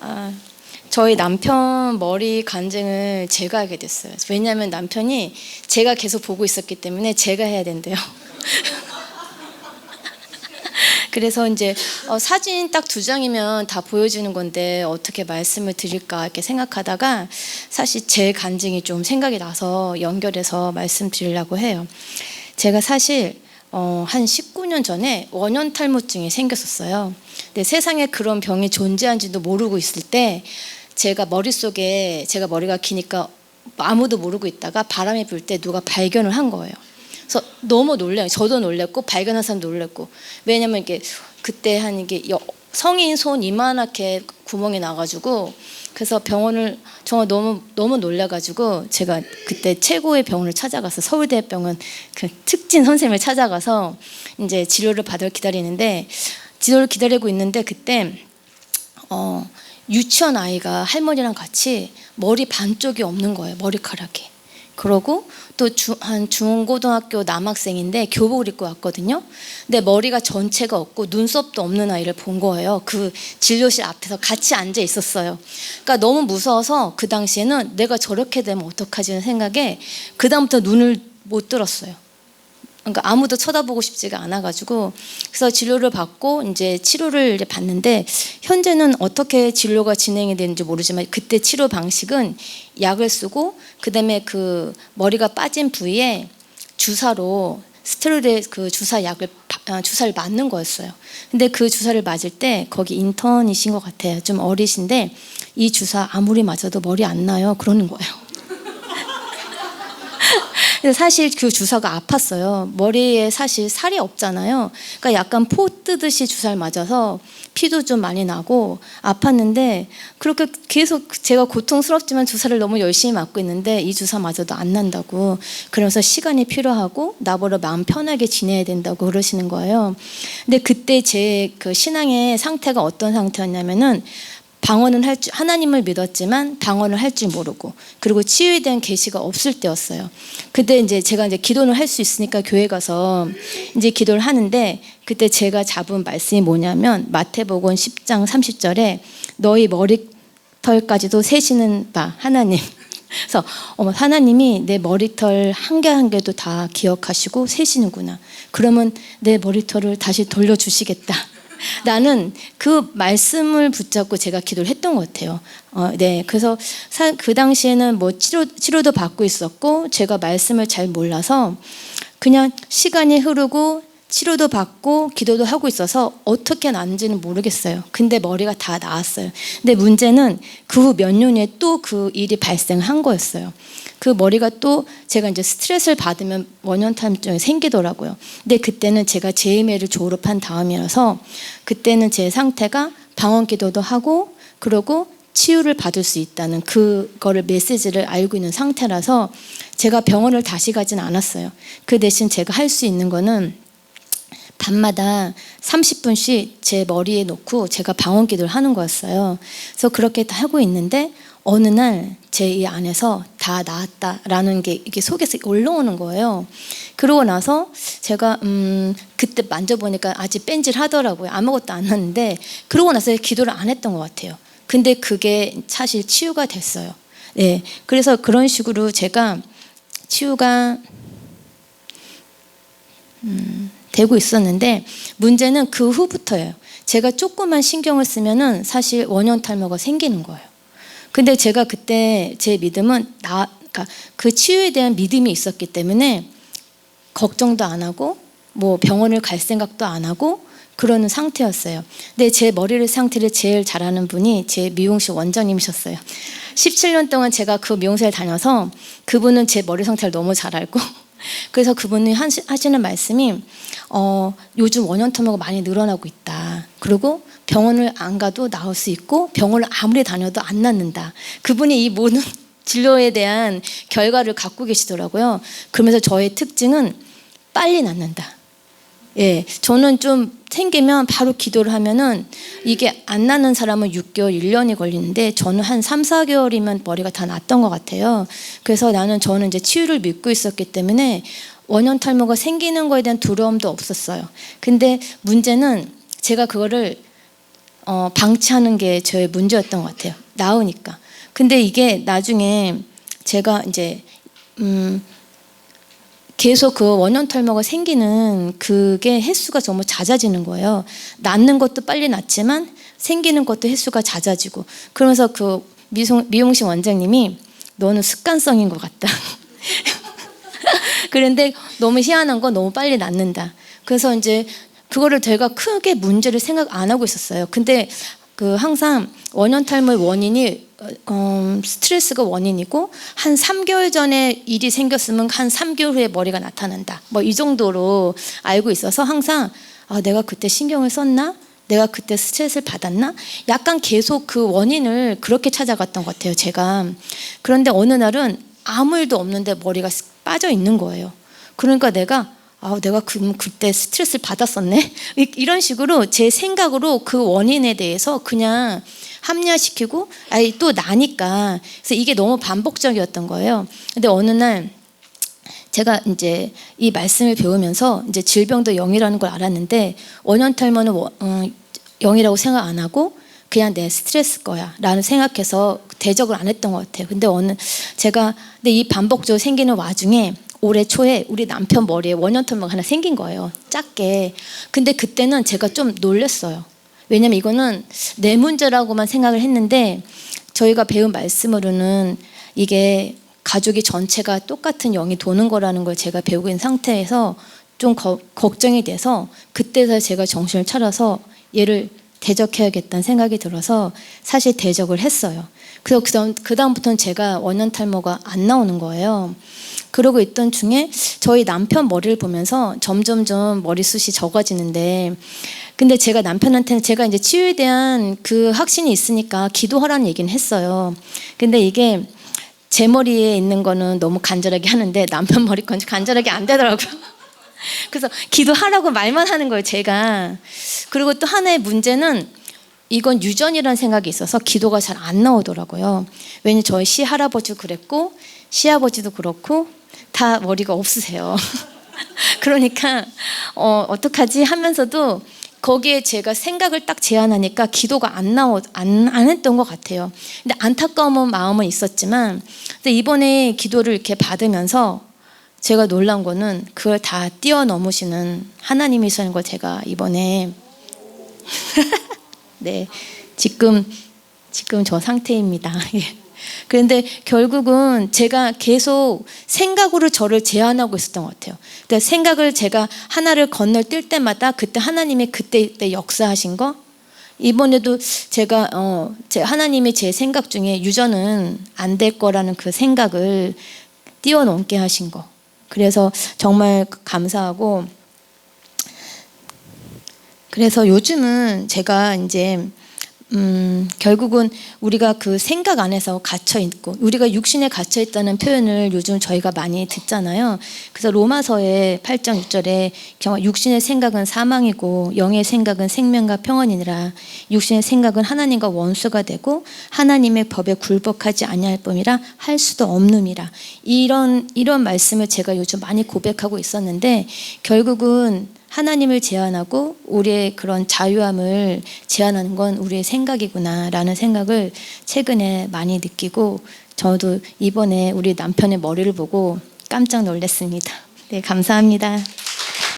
아, 저희 남편 머리 간증을 제가 하게 됐어요. 왜냐하면 남편이 제가 계속 보고 있었기 때문에 제가 해야 된대요. 그래서 이제 사진 딱 2장이면 다 보여주는 건데 어떻게 말씀을 드릴까 이렇게 생각하다가 사실 제 간증이 좀 생각이 나서 연결해서 말씀드리려고 해요. 제가 사실 한 19년 전에 원형 탈모증이 생겼었어요. 근데 세상에 그런 병이 존재한지도 모르고 있을 때 제가 머릿속에, 제가 머리가 기니까 아무도 모르고 있다가 바람이 불 때 누가 발견을 한 거예요. 그래서 너무 놀래요. 저도 놀랬고 발견한 사람도 놀랬고. 왜냐면 이게 그때 한 이게 성인 손 이만하게 구멍이 나가지고, 그래서 병원을 정말 너무 놀래가지고 제가 그때 최고의 병원을 찾아가서 서울대병원 그 특진 선생님을 찾아가서 이제 치료를 받을 기다리는데, 치료를 기다리고 있는데 그때 유치원 아이가 할머니랑 같이 머리 반쪽이 없는 거예요. 머리카락이. 그러고 또 한 중고등학교 남학생인데 교복을 입고 왔거든요. 근데 머리가 전체가 없고 눈썹도 없는 아이를 본 거예요. 그 진료실 앞에서 같이 앉아 있었어요. 그러니까 너무 무서워서 그 당시에는 내가 저렇게 되면 어떡하지는 생각에 그 다음부터 눈을 못 들었어요. 그러니까 아무도 쳐다보고 싶지가 않아가지고, 그래서 진료를 받고 이제 치료를 이제 받는데, 현재는 어떻게 진료가 진행이 되는지 모르지만 그때 치료 방식은 약을 쓰고 그다음에 그 머리가 빠진 부위에 주사로 스테로이드 그 주사를 맞는 거였어요. 근데 그 주사를 맞을 때 거기 인턴이신 것 같아요. 좀 어리신데 이 주사 아무리 맞아도 머리 안 나요 그러는 거예요. 사실 그 주사가 아팠어요. 머리에 사실 살이 없잖아요. 그러니까 약간 포 뜨듯이 주사를 맞아서 피도 좀 많이 나고 아팠는데, 그렇게 계속 제가 고통스럽지만 주사를 너무 열심히 맞고 있는데 이 주사 맞아도 안 난다고, 그러면서 시간이 필요하고 나보다 마음 편하게 지내야 된다고 그러시는 거예요. 근데 그때 제 그 신앙의 상태가 어떤 상태였냐면은, 방언은 하나님을 믿었지만 방언을 할 줄 모르고, 그리고 치유에 대한 계시가 없을 때였어요. 그때 이제 제가 이제 기도를 할 수 있으니까 교회 가서 이제 기도를 하는데, 그때 제가 잡은 말씀이 뭐냐면 마태복음 10장 30절에 너희 머리털까지도 세시는 바 하나님. 그래서 하나님이 내 머리털 한 개 한 개도 다 기억하시고 세시는구나. 그러면 내 머리털을 다시 돌려주시겠다. 나는 그 말씀을 붙잡고 제가 기도를 했던 것 같아요. 네, 그래서 그 당시에는 뭐 치료도 받고 있었고 제가 말씀을 잘 몰라서 그냥 시간이 흐르고 치료도 받고 기도도 하고 있어서 어떻게 나는지는 모르겠어요. 근데 머리가 다 나았어요. 근데 문제는 그 후 몇 년 후에 또 그 일이 발생한 거였어요. 그 머리가 또 제가 이제 스트레스를 받으면 원형 탈모증이 생기더라고요. 근데 그때는 제가 제2매를 졸업한 다음이라서 그때는 제 상태가 방언 기도도 하고 그러고 치유를 받을 수 있다는 그거를 메시지를 알고 있는 상태라서 제가 병원을 다시 가진 않았어요. 그 대신 제가 할 수 있는 거는 밤마다 30분씩 제 머리에 놓고 제가 방언 기도를 하는 거였어요. 그래서 그렇게 하고 있는데 어느 날 제 이 안에서 다 나았다라는 게 이게 속에서 올라오는 거예요. 그러고 나서 제가 그때 만져보니까 아직 뺀질하더라고요. 아무것도 안 났는데 그러고 나서 기도를 안 했던 것 같아요. 근데 그게 사실 치유가 됐어요. 네, 그래서 그런 식으로 제가 치유가 되고 있었는데, 문제는 그 후부터예요. 제가 조금만 신경을 쓰면은 사실 원형 탈모가 생기는 거예요. 근데 제가 그때 제 믿음은 그러니까 그 치유에 대한 믿음이 있었기 때문에 걱정도 안 하고 뭐 병원을 갈 생각도 안 하고 그러는 상태였어요. 근데 제 머리 상태를 제일 잘하는 분이 제 미용실 원장님이셨어요. 17년 동안 제가 그 미용실에 다녀서 그분은 제 머리 상태를 너무 잘 알고 그래서 그분이 하시는 말씀이 요즘 원형 탈모가 많이 늘어나고 있다. 그리고 병원을 안 가도 나을 수 있고 병원을 아무리 다녀도 안 낫는다. 그분이 이 모든 진료에 대한 결과를 갖고 계시더라고요. 그러면서 저의 특징은 빨리 낫는다. 예, 저는 좀 생기면 바로 기도를 하면은 이게 안 나는 사람은 6개월, 1년이 걸리는데 저는 한 3, 4개월이면 머리가 다 났던 것 같아요. 그래서 저는 이제 치유를 믿고 있었기 때문에 원형 탈모가 생기는 거에 대한 두려움도 없었어요. 근데 문제는 제가 그거를 방치하는 게 저의 문제였던 것 같아요. 나으니까. 근데 이게 나중에 제가 이제 계속 그 원형 털모가 생기는 그게 횟수가 정말 잦아지는 거예요. 낫는 것도 빨리 낫지만 생기는 것도 횟수가 잦아지고, 그러면서 그 미용실 원장님이 너는 습관성인 것 같다. 그런데 너무 희한한 건 너무 빨리 낫는다. 그래서 이제 그거를 제가 크게 문제를 생각 안 하고 있었어요. 근데 그 항상 원형 탈모의 원인이 스트레스가 원인이고, 한 3개월 전에 일이 생겼으면 한 3개월 후에 머리가 나타난다. 뭐 이 정도로 알고 있어서 항상 내가 그때 신경을 썼나? 내가 그때 스트레스를 받았나? 약간 계속 그 원인을 그렇게 찾아갔던 것 같아요, 제가. 그런데 어느 날은 아무 일도 없는데 머리가 빠져 있는 거예요. 그러니까 내가 그때 스트레스를 받았었네? 이런 식으로 제 생각으로 그 원인에 대해서 그냥 합리화시키고, 또 나니까. 그래서 이게 너무 반복적이었던 거예요. 근데 어느 날 제가 이제 이 말씀을 배우면서 이제 질병도 영이라는 걸 알았는데, 원형 탈모는 영이라고 생각 안 하고 그냥 내 스트레스 거야 라는 생각해서 대적을 안 했던 것 같아요. 근데 근데 이 반복적으로 생기는 와중에 올해 초에 우리 남편 머리에 원형 털모가 하나 생긴 거예요. 작게. 근데 그때는 제가 좀 놀랐어요. 왜냐면 이거는 내 문제라고만 생각을 했는데, 저희가 배운 말씀으로는 이게 가족이 전체가 똑같은 영이 도는 거라는 걸 제가 배우고 있는 상태에서 좀 걱정이 돼서, 그때서 제가 정신을 차려서 얘를 대적해야겠다는 생각이 들어서 사실 대적을 했어요. 그래서 그다음부터는 제가 원형 탈모가 안 나오는 거예요. 그러고 있던 중에 저희 남편 머리를 보면서 점점점 머리숱이 적어지는데, 근데 제가 남편한테는 제가 이제 치유에 대한 그 확신이 있으니까 기도하라는 얘기는 했어요. 근데 이게 제 머리에 있는 거는 너무 간절하게 하는데 남편 머리 건 간절하게 안 되더라고요. 그래서 기도하라고 말만 하는 거예요, 제가. 그리고 또 하나의 문제는 이건 유전이라는 생각이 있어서 기도가 잘 안 나오더라고요. 왜냐면 저희 시할아버지도 그랬고 시아버지도 그렇고 다 머리가 없으세요. 그러니까 어떡하지 하면서도 거기에 제가 생각을 딱 제안하니까 기도가 안 했던 것 같아요. 근데 안타까운 마음은 있었지만, 근데 이번에 기도를 이렇게 받으면서 제가 놀란 거는 그걸 다 뛰어넘으시는 하나님이시라는 걸 제가 이번에 네, 지금 저 상태입니다. 그런데 결국은 제가 계속 생각으로 저를 제한하고 있었던 것 같아요. 그러니까 생각을 제가 하나를 건너뛸 때마다 그때 하나님이 그때 역사하신 거, 이번에도 제가 하나님이 제 생각 중에 유전은 안 될 거라는 그 생각을 뛰어넘게 하신 거, 그래서 정말 감사하고, 그래서 요즘은 제가 이제 결국은 우리가 그 생각 안에서 갇혀 있고, 우리가 육신에 갇혀 있다는 표현을 요즘 저희가 많이 듣잖아요. 그래서 로마서의 8장 6절에 육신의 생각은 사망이고 영의 생각은 생명과 평안이니라. 육신의 생각은 하나님과 원수가 되고 하나님의 법에 굴복하지 아니할 뿐이라 할 수도 없음이라. 이런 말씀을 제가 요즘 많이 고백하고 있었는데, 결국은 하나님을 제한하고 우리의 그런 자유함을 제한하는 건 우리의 생각이구나라는 생각을 최근에 많이 느끼고, 저도 이번에 우리 남편의 머리를 보고 깜짝 놀랐습니다. 네, 감사합니다.